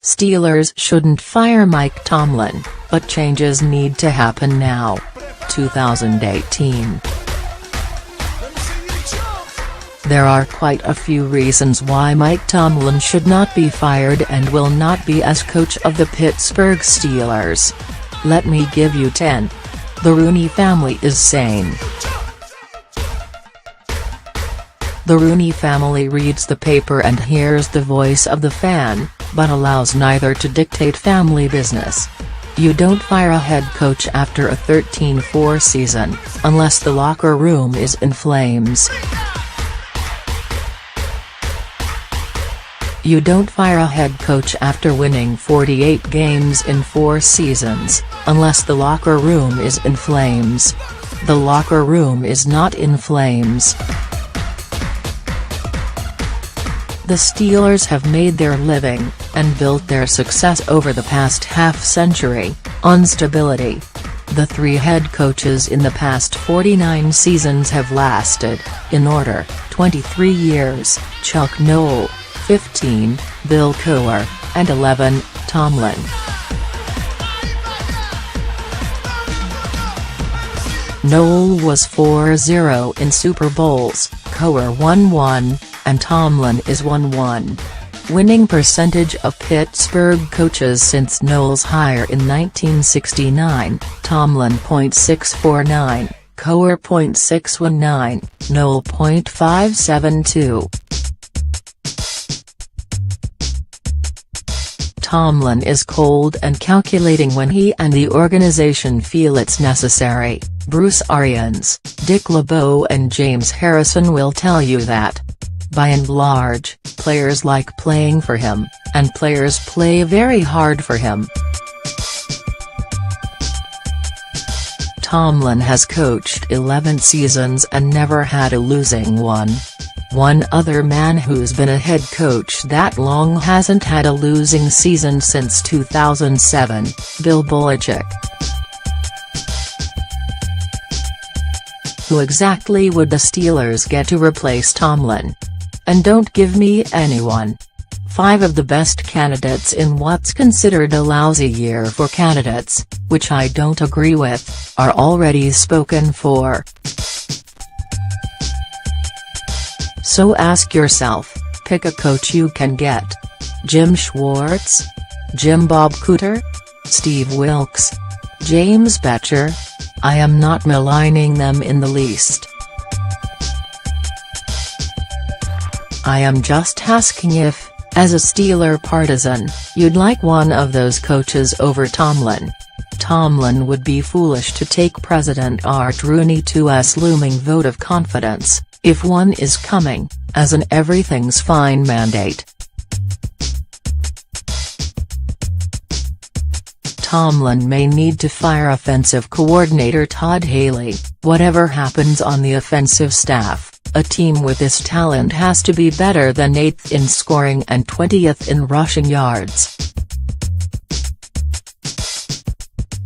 Steelers shouldn't fire Mike Tomlin, but changes need to happen now. 2018. There are quite a few reasons why Mike Tomlin should not be fired and will not be as coach of the Pittsburgh Steelers. Let me give you 10. The Rooney family is sane. The Rooney family reads the paper and hears the voice of the fan, but allows neither to dictate family business. You don't fire a head coach after a 13-4 season, unless the locker room is in flames. You don't fire a head coach after winning 48 games in 4 seasons, unless the locker room is in flames. The locker room is not in flames. The Steelers have made their living, and built their success over the past half-century, on stability. The 3 head coaches in the past 49 seasons have lasted, in order, 23 years, Chuck Noll, 15, Bill Cowher, and 11, Tomlin. Noll was 4-0 in Super Bowls, Cowher won 1, and Tomlin is 1-1. Winning percentage of Pittsburgh coaches since Noll's hire in 1969, Tomlin .649, Cowher .619, Noll .572. Tomlin is cold and calculating when he and the organization feel it's necessary. Bruce Arians, Dick LeBeau and James Harrison will tell you that. By and large, players like playing for him, and players play very hard for him. Tomlin has coached 11 seasons and never had a losing one. One other man who's been a head coach that long hasn't had a losing season since 2007, Bill Belichick. Who exactly would the Steelers get to replace Tomlin? And don't give me anyone. 5 of the best candidates in what's considered a lousy year for candidates, which I don't agree with, are already spoken for. So ask yourself, pick a coach you can get. Jim Schwartz? Jim Bob Cooter? Steve Wilkes? James Bettcher? I am not maligning them in the least. I am just asking if, as a Steeler partisan, you'd like one of those coaches over Tomlin. Tomlin would be foolish to take President Art Rooney to a looming vote of confidence, if one is coming, as an everything's fine mandate. Tomlin may need to fire offensive coordinator Todd Haley. Whatever happens on the offensive staff, a team with this talent has to be better than 8th in scoring and 20th in rushing yards.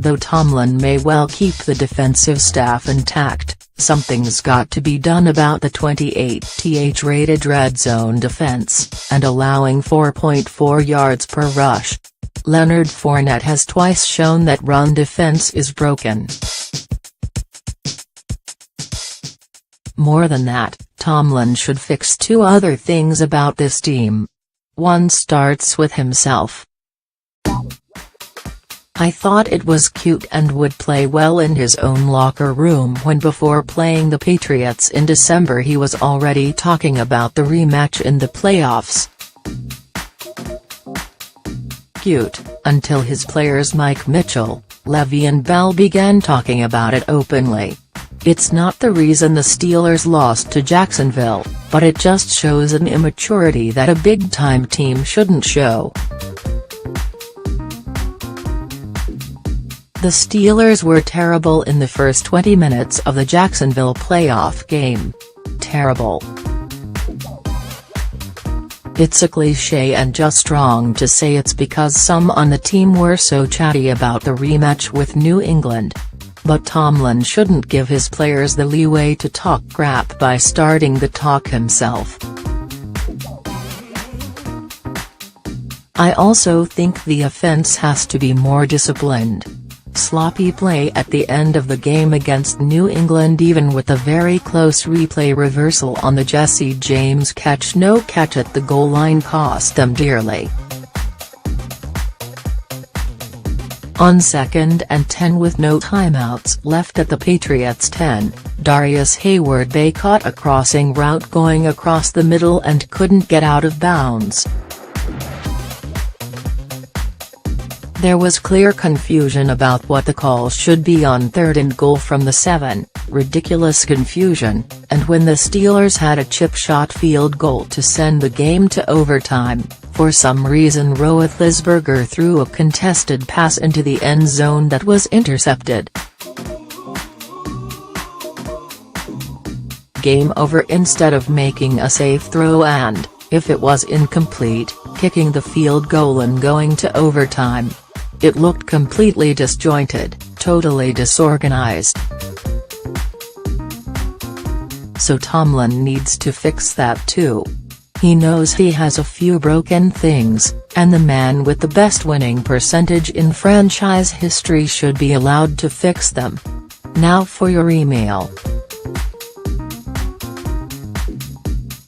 Though Tomlin may well keep the defensive staff intact, something's got to be done about the 28th rated red zone defense, and allowing 4.4 yards per rush. Leonard Fournette has twice shown that run defense is broken. More than that, Tomlin should fix 2 other things about this team. One starts with himself. I thought it was cute and would play well in his own locker room when before playing the Patriots in December he was already talking about the rematch in the playoffs. Cute, until his players Mike Mitchell, Le'Veon Bell began talking about it openly. It's not the reason the Steelers lost to Jacksonville, but it just shows an immaturity that a big-time team shouldn't show. The Steelers were terrible in the first 20 minutes of the Jacksonville playoff game. Terrible. It's a cliché and just wrong to say it's because some on the team were so chatty about the rematch with New England. But Tomlin shouldn't give his players the leeway to talk crap by starting the talk himself. I also think the offense has to be more disciplined. Sloppy play at the end of the game against New England, even with a very close replay reversal on the Jesse James catch. No catch at the goal line cost them dearly. On 2nd and 10 with no timeouts left at the Patriots' 10, Darius Hayward-Bay caught a crossing route going across the middle and couldn't get out of bounds. There was clear confusion about what the call should be on 3rd and goal from the 7, ridiculous confusion, and when the Steelers had a chip shot field goal to send the game to overtime, for some reason Roethlisberger threw a contested pass into the end zone that was intercepted. Game over instead of making a safe throw and, if it was incomplete, kicking the field goal and going to overtime. It looked completely disjointed, totally disorganized. So Tomlin needs to fix that too. He knows he has a few broken things, and the man with the best winning percentage in franchise history should be allowed to fix them. Now for your email.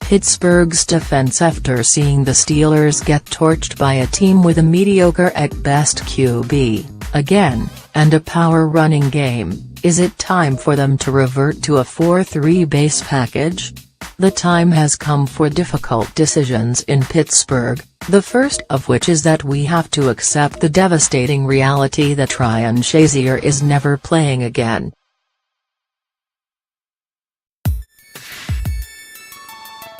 Pittsburgh's defense after seeing the Steelers get torched by a team with a mediocre at best QB, again, and a power running game, is it time for them to revert to a 4-3 base package? The time has come for difficult decisions in Pittsburgh, the first of which is that we have to accept the devastating reality that Ryan Shazier is never playing again.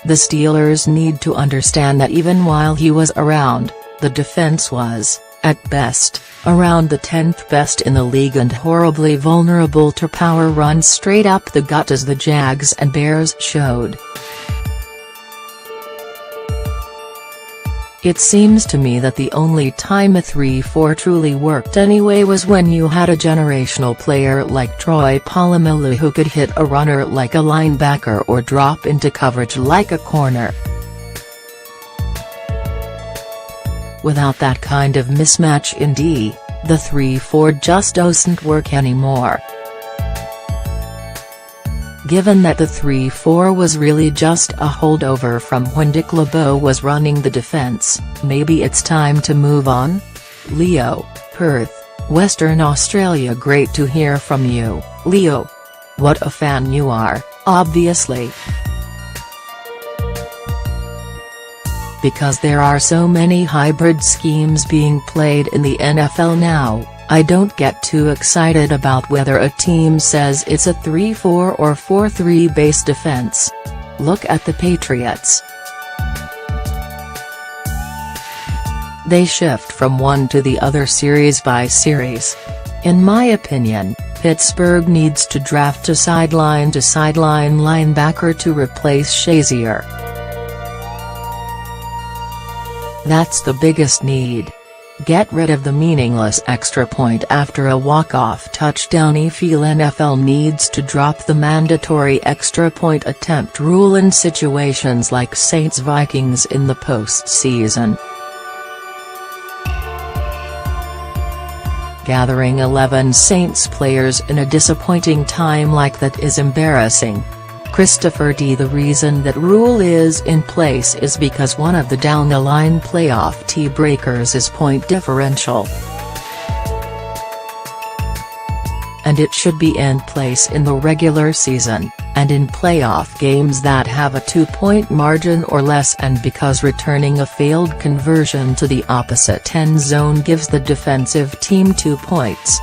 The Steelers need to understand that even while he was around, the defense was, at best, around the 10th best in the league and horribly vulnerable to power runs straight up the gut as the Jags and Bears showed. It seems to me that the only time a 3-4 truly worked anyway was when you had a generational player like Troy Polamalu who could hit a runner like a linebacker or drop into coverage like a corner. Without that kind of mismatch in D, the 3-4 just doesn't work anymore. Given that the 3-4 was really just a holdover from when Dick LeBeau was running the defense, maybe it's time to move on? Leo, Perth, Western Australia. Great to hear from you, Leo. What a fan you are, obviously. Because there are so many hybrid schemes being played in the NFL now, I don't get too excited about whether a team says it's a 3-4 or 4-3 base defense. Look at the Patriots. They shift from one to the other series by series. In my opinion, Pittsburgh needs to draft a sideline-to-sideline linebacker to replace Shazier. That's the biggest need. Get rid of the meaningless extra point after a walk-off touchdown. I feel NFL needs to drop the mandatory extra point attempt rule in situations like Saints-Vikings in the postseason. Gathering 11 Saints players in a disappointing time like that is embarrassing. Christopher D. The reason that rule is in place is because one of the down-the-line playoff tie-breakers is point differential. And it should be in place in the regular season, and in playoff games that have a 2-point margin or less, and because returning a failed conversion to the opposite end zone gives the defensive team 2 points.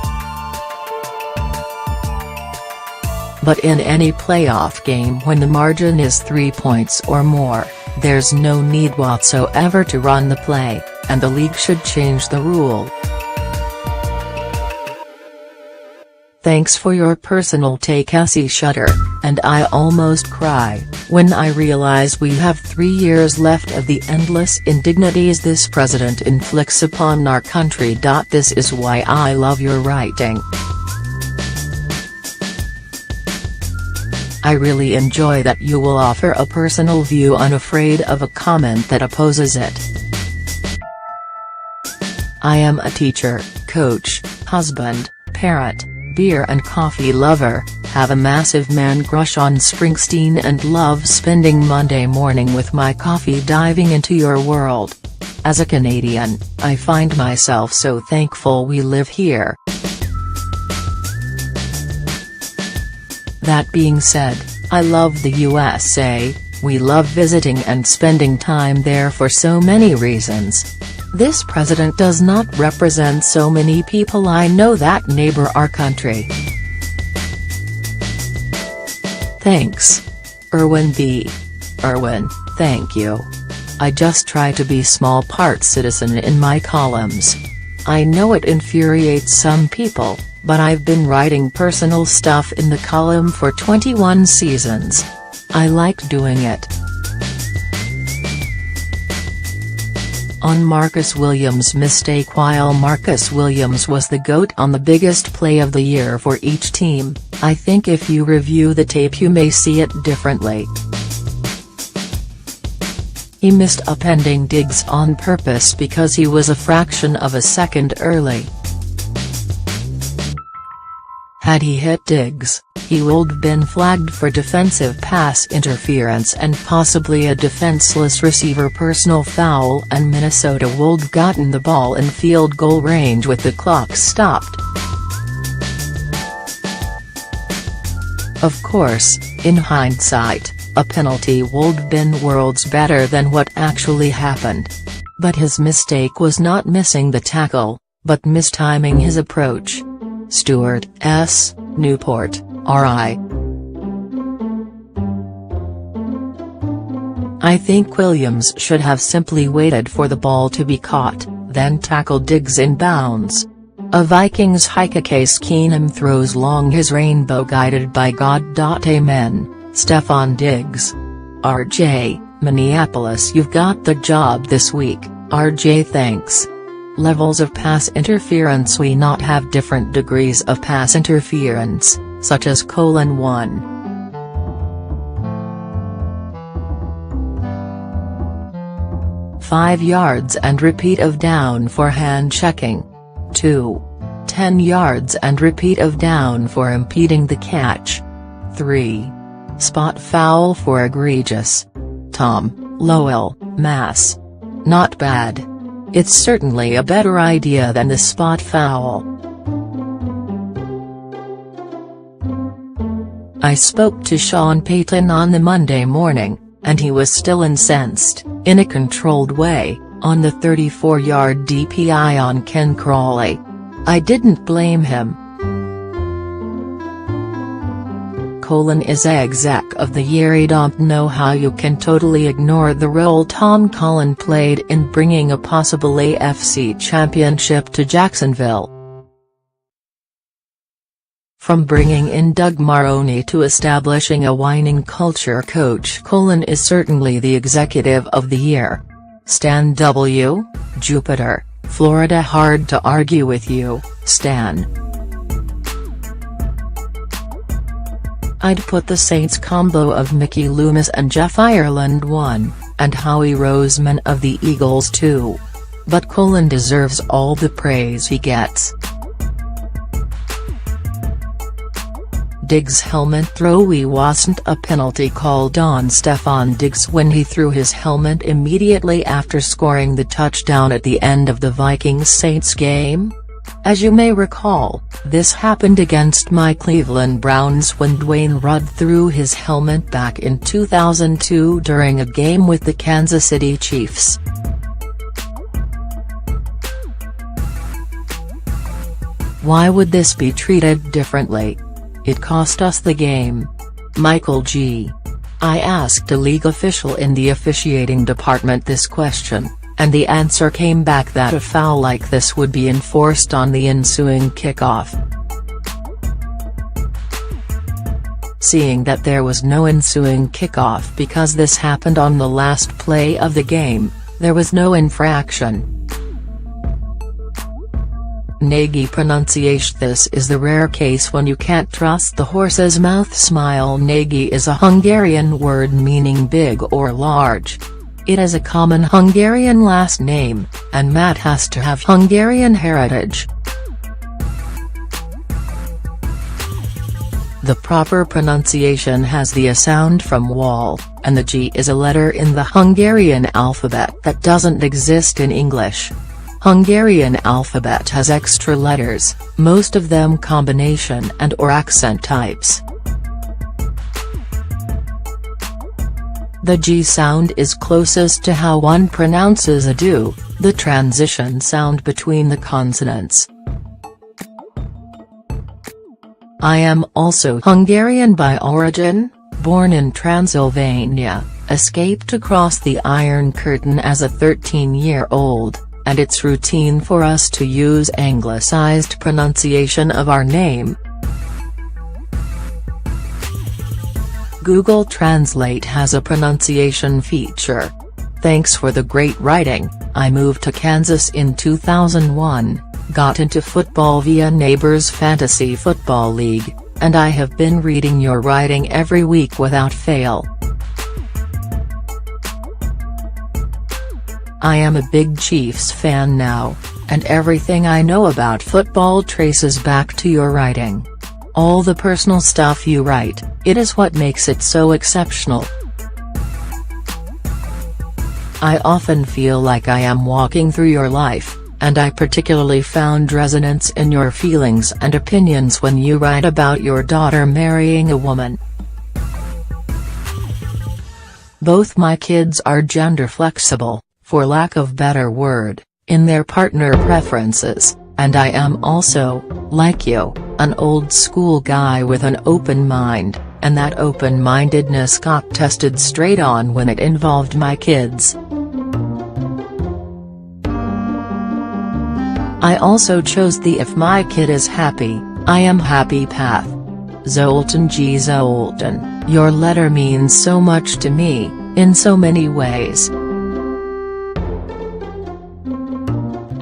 But in any playoff game when the margin is 3 points or more, there's no need whatsoever to run the play, and the league should change the rule. Thanks for your personal take. Essie Shutter, and I almost cry when I realize we have 3 years left of the endless indignities this president inflicts upon our country. This is why I love your writing. I really enjoy that you will offer a personal view unafraid of a comment that opposes it. I am a teacher, coach, husband, parent, beer and coffee lover, have a massive man crush on Springsteen and love spending Monday morning with my coffee diving into your world. As a Canadian, I find myself so thankful we live here. That being said, I love the USA, we love visiting and spending time there for so many reasons. This president does not represent so many people I know that neighbor our country. Thanks. Erwin B. Erwin, thank you. I just try to be small part citizen in my columns. I know it infuriates some people, but I've been writing personal stuff in the column for 21 seasons. I like doing it. On Marcus Williams' mistake. While Marcus Williams was the GOAT on the biggest play of the year for each team, I think if you review the tape you may see it differently. He missed upending Diggs on purpose because he was a fraction of a second early. Had he hit Diggs, he would been flagged for defensive pass interference and possibly a defenseless receiver personal foul, and Minnesota would gotten the ball in field goal range with the clock stopped. Of course, in hindsight, a penalty would been worlds better than what actually happened. But his mistake was not missing the tackle, but mistiming his approach. Stuart S., Newport, RI. I think Williams should have simply waited for the ball to be caught, then tackled Diggs in bounds. A Vikings hike. Case Keenum throws long his rainbow guided by God. Amen, Stephon Diggs. RJ, Minneapolis. You've got the job this week, RJ. Thanks. Levels of pass interference. We not have different degrees of pass interference, such as :1. 5 yards and repeat of down for hand checking. 2. 10 yards and repeat of down for impeding the catch. 3. Spot foul for egregious. Tom, Lowell, Mass. Not bad. It's certainly a better idea than the spot foul. I spoke to Sean Payton on the Monday morning, and he was still incensed, in a controlled way, on the 34-yard DPI on Ken Crawley. I didn't blame him. Is exec of the year. I don't know how you can totally ignore the role Tom Cullen played in bringing a possible AFC championship to Jacksonville. From bringing in Doug Marrone to establishing a winning culture, Coach Cullen is certainly the executive of the year. Stan W., Jupiter, Florida. Hard to argue with you, Stan. I'd put the Saints combo of Mickey Loomis and Jeff Ireland 1, and Howie Roseman of the Eagles 2. But Cullen deserves all the praise he gets. Diggs' helmet throw. Wasn't a penalty called on Stephon Diggs when he threw his helmet immediately after scoring the touchdown at the end of the Vikings-Saints game? As you may recall, this happened against my Cleveland Browns when Dwayne Rudd threw his helmet back in 2002 during a game with the Kansas City Chiefs. Why would this be treated differently? It cost us the game. Michael G. I asked a league official in the officiating department this question, and the answer came back that a foul like this would be enforced on the ensuing kickoff. Seeing that there was no ensuing kickoff because this happened on the last play of the game, there was no infraction. Nagy pronunciation. This is the rare case when you can't trust the horse's mouth. Smile. Nagy is a Hungarian word meaning big or large. It is a common Hungarian last name, and Matt has to have Hungarian heritage. The proper pronunciation has the A sound from wall, and the G is a letter in the Hungarian alphabet that doesn't exist in English. Hungarian alphabet has extra letters, most of them combination and/or accent types. The G sound is closest to how one pronounces a do, the transition sound between the consonants. I am also Hungarian by origin, born in Transylvania, escaped across the Iron Curtain as a 13-year-old, and it's routine for us to use anglicized pronunciation of our name. Google Translate has a pronunciation feature. Thanks for the great writing. I moved to Kansas in 2001, got into football via Neighbors Fantasy Football League, and I have been reading your writing every week without fail. I am a big Chiefs fan now, and everything I know about football traces back to your writing. All the personal stuff you write, it is what makes it so exceptional. I often feel like I am walking through your life, and I particularly found resonance in your feelings and opinions when you write about your daughter marrying a woman. Both my kids are gender flexible, for lack of better word, in their partner preferences, and I am also, like you, an old-school guy with an open mind, and that open-mindedness got tested straight on when it involved my kids. I also chose the if my kid is happy, I am happy path. Zoltan G. Zoltan, your letter means so much to me, in so many ways.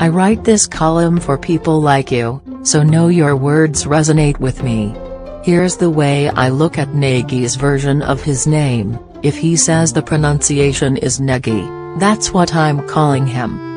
I write this column for people like you, so know your words resonate with me. Here's the way I look at Nagy's version of his name. If he says the pronunciation is Nagy, that's what I'm calling him.